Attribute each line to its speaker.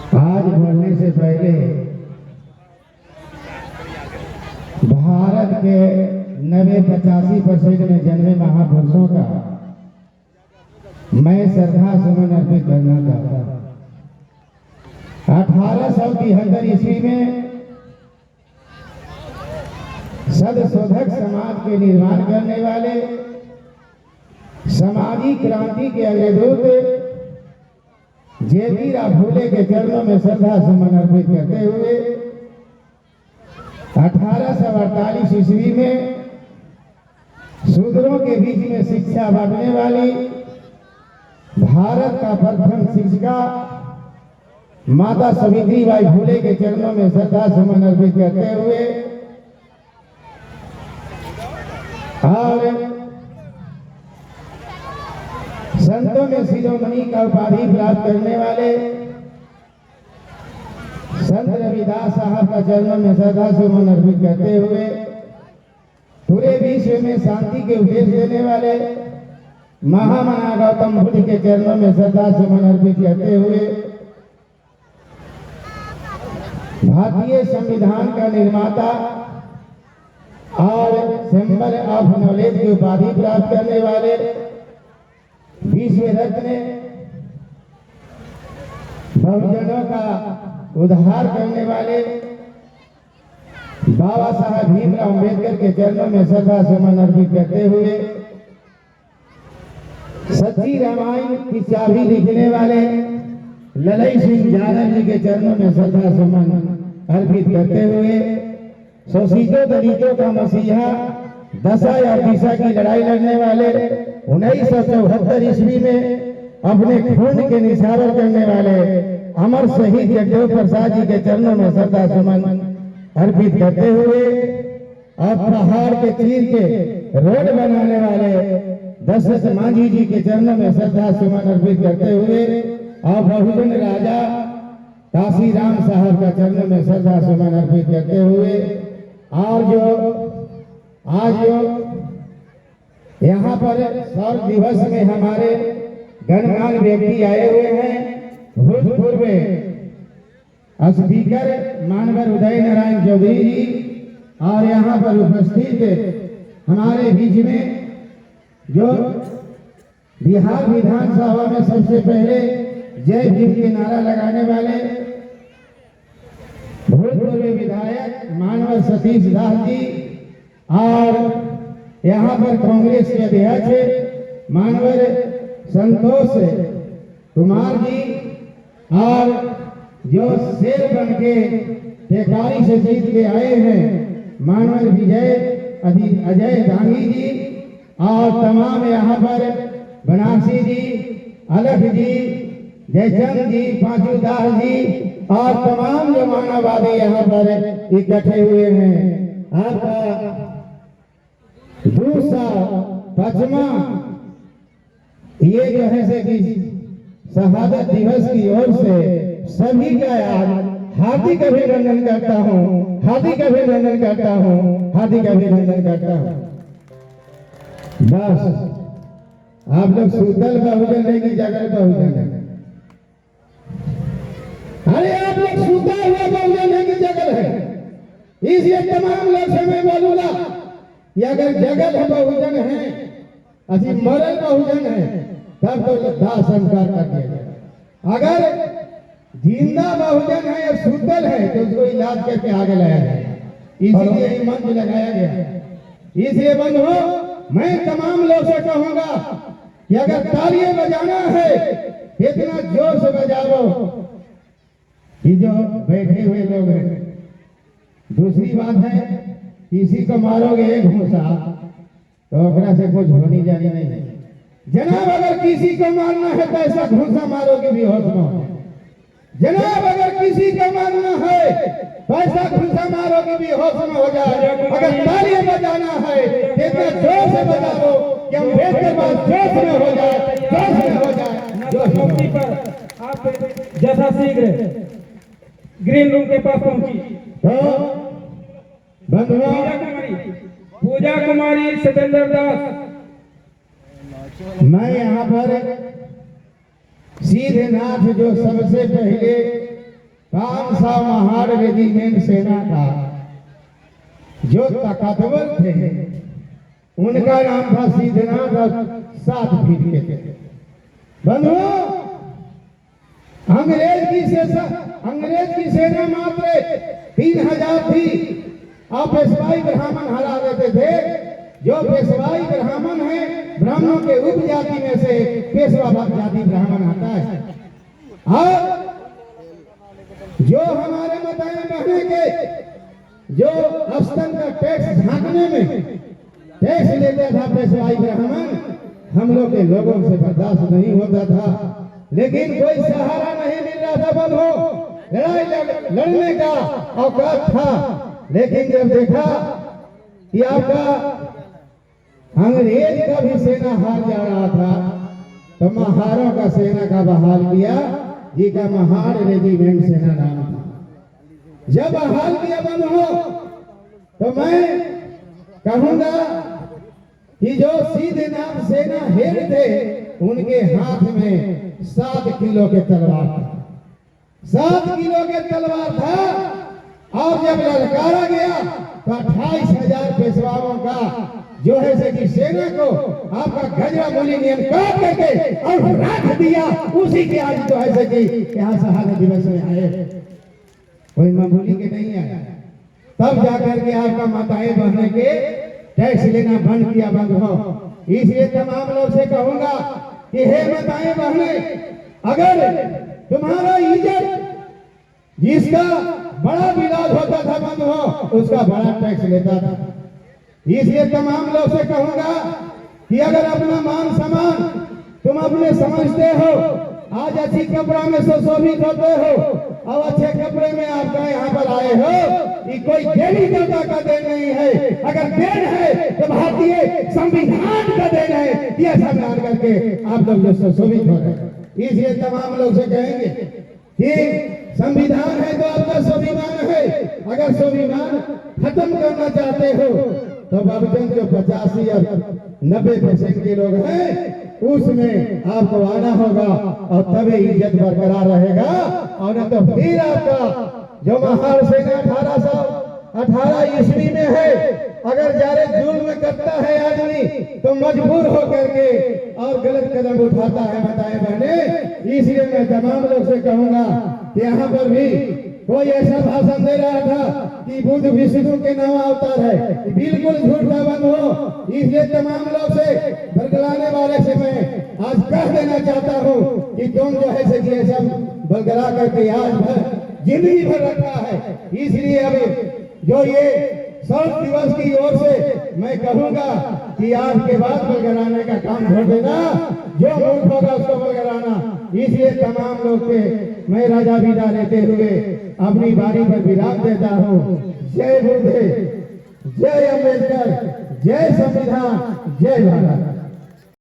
Speaker 1: आज बोलने से पहले भारत के 90-85% में जन्मे महापुरुषों का मैं श्रद्धा सुमन अर्पित करना चाहता हूँ। 1873 ईस्वी में सदशोधक समाज के निर्माण करने वाले सामाजिक क्रांति के अग्रदूत JB फुले के चरणों में श्रद्धा सुमन अर्पित करते हुए 1848 ईस्वी में शूद्रों के बीच में शिक्षा बांटने वाली भारत का प्रथम शिक्षिका माता सावित्रीबाई फुले के चरणों में श्रद्धा सुमन अर्पित करते हुए और संतों में शिरोमणि का उपाधि प्राप्त करने वाले संत रविदास साहब का चरणों में श्रद्धा सुमन अर्पित करते हुए पूरे विश्व में शांति के उपदेश देने वाले महामना गौतम बुद्ध के चरणों में श्रद्धा सुमन अर्पित करते हुए भारतीय संविधान का निर्माता और सिंबल ऑफ नॉलेज की उपाधि प्राप्त करने वाले विश्व रत्न बहुजनों का उद्धार करने वाले बाबा साहब भीमराव अम्बेडकर के चरणों में श्रद्धा सुमन अर्पित करते हुए सच्ची रामायण की चाबी लिखने वाले ललई सिंह यादव जी के चरणों में श्रद्धा सुमन अर्पित करते हुए शोषितों दलितों का मसीहा दशा या दिशा की लड़ाई लड़ने वाले 1974 ईस्वी में अपने खून के निछावर करने वाले अमर शहीद जगदेव प्रसाद जी के चरणों में श्रद्धा सुमन अर्पित करते हुए और पहाड़ के चीर के रोड बनाने वाले दशरथ मांझी जी के चरणों में श्रद्धा सुमन अर्पित करते हुए और बहुजन राजा काशीराम साहब का चरणों में श्रद्धा सुमन अर्पित करते हुए और जो आज यहाँ पर सौर दिवस में हमारे गणमान्य व्यक्ति आए हुए हैं। भूतपूर्व स्पीकर मानवर उदय नारायण चौधरी जी और यहाँ पर उपस्थित हमारे बीच में जो बिहार विधानसभा में सबसे पहले जय भीम के नारा लगाने वाले भूतपूर्व विधायक मानवर सतीश दास जी और यहाँ पर कांग्रेस के अध्यक्ष मानवर संतोष कुमार जी और जो शेर बन के टेकारी से जीत के आए हैं मानवर अजय दांगी जी और तमाम यहाँ पर बनारसी जी अलख जी जयचंद जी पांचू दास जी और तमाम जो मानववादी यहाँ पर इकट्ठे हुए हैं। आपका दूसरा पचमा ये जो है से कि शहादत दिवस की ओर से सभी का आज हार्दिक अभिनंदन करता हूँ, हार्दिक अभिनंदन करता हूँ, हार्दिक अभिनंदन करता हूँ। बस आप लोग सुतल बहुजन है कि जागर बहुजन है? अरे आप लोग सुता हुआ बहुजन है कि जगल है? इसलिए तमाम लोग से मैं बोलूंगा कि अगर जगल है बहुजन है अभी मरल बहुजन है तब तो दाह संस्कार कर दिया जाए। अगर जिंदा बहुजन है या सुतल है तो उसको इलाज करके आगे लाया जाए, इसीलिए ये मंच लगाया गया है। इसलिए बंधुओं मैं तमाम लोग से कहूंगा कि अगर तालियां बजाना है इतना जोर से बजाओ कि जो बैठे हुए लोग हैं। दूसरी बात है किसी को मारोगे एक घूसा तो ओकरा से कुछ होनी जानी नहीं है जनाब। अगर किसी को मारना है तो ऐसा घूसा मारोगे भी होश में हो जनाब। अगर किसी को मारना है तो ऐसा घूसा मारोगे भी होश में हो जाए। अगर तालियां बजाना है इतना जोर से बजाओ कि हम बेहतर बात जोश में हो जाए, जोश में हो जाए।
Speaker 2: जोश पर आप जैसा शीघ्र ग्रीन रूम के पास पहुंची
Speaker 1: तो
Speaker 2: पूजा कुमारी सतेंद्र दास
Speaker 1: मैं यहाँ पर सीधे नाथ जो सबसे पहले खानसा महार रेजिमेंट सेना का जो ताकतवर थे उनका नाम था सिद्धनाथ और 7 फीट के थे। बंधुओं, अंग्रेज की सेना मात्र 3000 थी। आप पेशवाई ब्राह्मण हरा देते थे। जो पेशवाई ब्राह्मण है, ब्राह्मणों के उपजाति में से पेशवा जाति ब्राह्मण आता है। और जो हमारे बताए बहने के जो अस्तन का टैक्स झांकने में टैक्स लेता था पेशवाई ब्राह्मण, हम लोग के लोगों से बर्दाश्त नहीं होता था। लेकिन कोई सहारा नहीं मिल रहा था। बंधुओं, लड़ाई लड़ने का औकात था। लेकिन जब देखा कि आपका अंग्रेज का भी सेना हार जा रहा था, तो महारों का सेना का बहाल किया, जी का महार रेजिमेंट सेना नाम था। जब बहाल किया बंधुओं, तो मैं कहूंगा कि जो सिद्धनाथ सेना हेड थे, उनके हाथ में 7 किलो के तलवार था। 7 किलो के तलवार था। और जब ललकारा गया तो 28,000 पेशवाओं का जो है से कि सेना को आपका गजरा मूली नियम काट करके और रख दिया। उसी के आज जो है से कि यहाँ शहादत दिवस में आए, कोई मामूली के नहीं आया। तब जाकर के आपका माताएं बहने के टैक्स लेना बंद किया। बंद हो, इसलिए तमाम लोग से कहूंगा कि हे माताएं बहने, अगर तुम्हारा इज्जत जिसका बड़ा विलास होता था बंद हो, उसका बड़ा टैक्स लेता था। इसलिए तमाम लोग से कहूंगा कि अगर अपना मान सम्मान तुम अपने समझते हो, आज अच्छी कपड़ा में सुशोभित होते हो और अच्छे कपड़े में आप यहाँ पर आए हो, ये कोई देवी देवता का देन नहीं है। अगर देन है तो भारतीय संविधान का देन है। यह सम्मान करके आप लोग जो सुशोभित हो रहे। इसलिए तमाम लोग से कहेंगे कि संविधान है तो आपका स्वाभिमान है। अगर स्वाभिमान खत्म करना चाहते हो तो बहुजन जो 85 और 90% के लोग हैं, उसमें आपको आना होगा और तभी इज्जत बरकरार रहेगा। और न तो फिर आपका जो महार सेना 1818 ईस्वी में है, अगर जारे जुल्म करता है आदमी तो मजबूर होकर के और गलत कदम उठाता है बताए बहने। इसलिए मैं तमाम लोग से कहूंगा कि यहाँ पर भी कोई ऐसा भाषण दे रहा था कि बुद्ध विष्णु के नवा अवतार है, बिल्कुल झूठ था बंधुओं। इसलिए तमाम लोग से बरगलाने वाले से मैं आज कह देना चाहता हूँ कि तुम जो है से ये सब बरगला करके आज भर जिंदगी भर रखा है। इसलिए अब जो ये 100 दिवस की ओर से मैं कहूंगा कि आज के बाद बरगलाने का काम छोड़ देना, जो मूर्ख होगा उसको बरगलाना। इसलिए तमाम लोग के मैं राजा विदा लेते हुए अपनी बारी पर विराम देता हूँ। जय गुरुदेव, जय अम्बेडकर, जय संविधान, जय भारत।